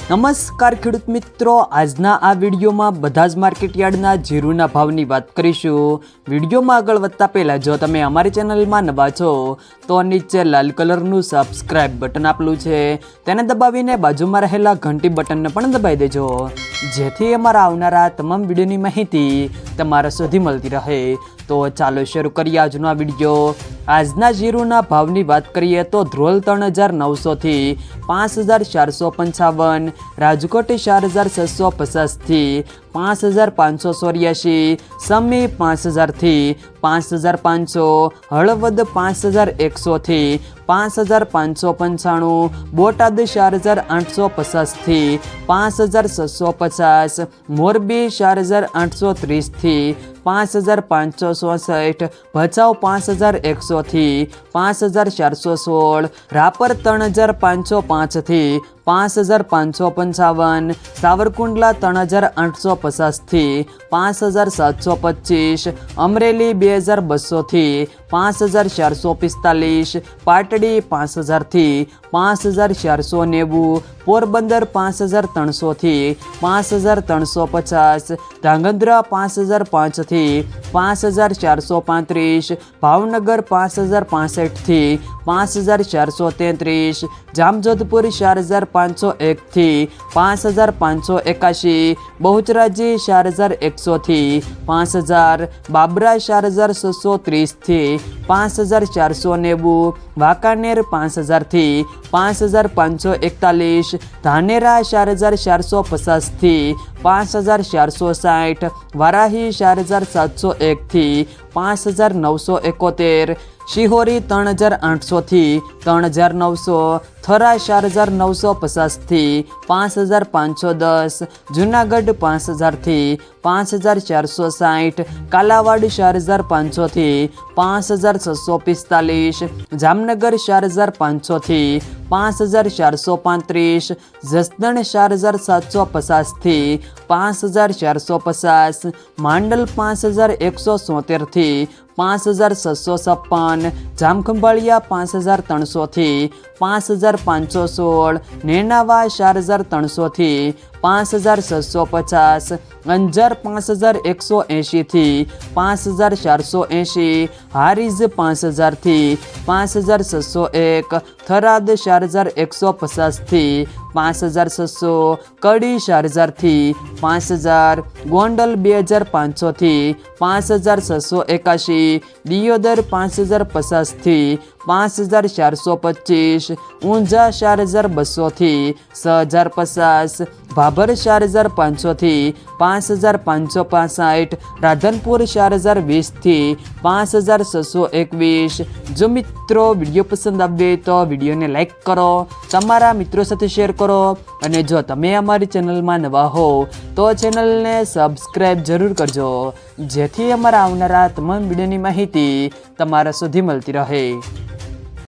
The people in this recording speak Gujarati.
નમસ્કાર ખેડૂત મિત્રો, આજના આ વિડીયોમાં બધા જ માર્કેટયાર્ડના જીરુના ભાવની વાત કરીશું। વિડીયોમાં આગળ વધતા પહેલાં જો તમે અમારી ચેનલમાં નવા છો તો નીચે લાલ કલરનું સબસ્ક્રાઇબ બટન આપેલું છે તેને દબાવીને બાજુમાં રહેલા ઘંટી બટનને પણ દબાવી દેજો, જેથી અમારા આવનારા તમામ વિડીયોની માહિતી તમારા સુધી મળતી રહે। તો ચાલો શરૂ કરીએ આજનો આ વિડીયો। આજના જીરુના ભાવની વાત કરીએ તો ધ્રોલ 3900 થી 5455, રાજકોટ 4650 થી 5584, સમી 5000 થી 5500, હળવદ 5100 થી 5595, બોટાદ 4850 થી 5650, મોરબી 4830 થી 5567, ભચાઉ 5100 થી 5416, રાપર 3505 થી 5555, સાવરકુંડલા 3850 થી 5725, અમરેલી 2200 થી 5445, પાટડી 5000 થી 5490, પોરબંદર 5300 થી 5350, ધાંગધ્રા 5005 થી 5435, ભાવનગર 5065 થી 5433, જામજોધપુર 4501 થી 5581, બહુચરાજી 4100 થી 5000, બાબરા 4630 થી 5490, વાંકાનેર 5000 થી 5541, ધાનેરા 4450 થી 5460, વારાહી 4701 થી 5971, શિહોરી 3800 થી 3900, થરા 4950 થી 5510, જુનાગઢ 5000 થી 5460, કાલાવાડ 4500 થી 5645, જામનગર 4500 થી 5435, જસદણ 4750 થી 5450, માંડલ 5173 થી 5656, જામખંભાળિયા 5300 થી 5516, નેનાવા 4300 થી 5650, અંજાર 5180 થી 5480, હારીજ 5000 થી 5601, થરાદ 4150 થી 5600, કડી 4000 થી 5000, ગોંડલ 2500 થી 5681, દિયોદર 5050 થી 5425, ઊંઝા 4200 થી 6050, ભાભર 4500 થી 5565, રાધનપુર 4020 થી 5621। જો મિત્રો વિડીયો પસંદ આવે તો વિડીયોને લાઈક કરો, તમારા મિત્રો સાથે શેર કરો, અને જો તમે અમારી ચેનલમાં નવા હો તો ચેનલને સબસ્ક્રાઈબ જરૂર કરજો, જેથી અમારા આવનારા તમામ વિડીયોની માહિતી તમારા સુધી મળતી રહે।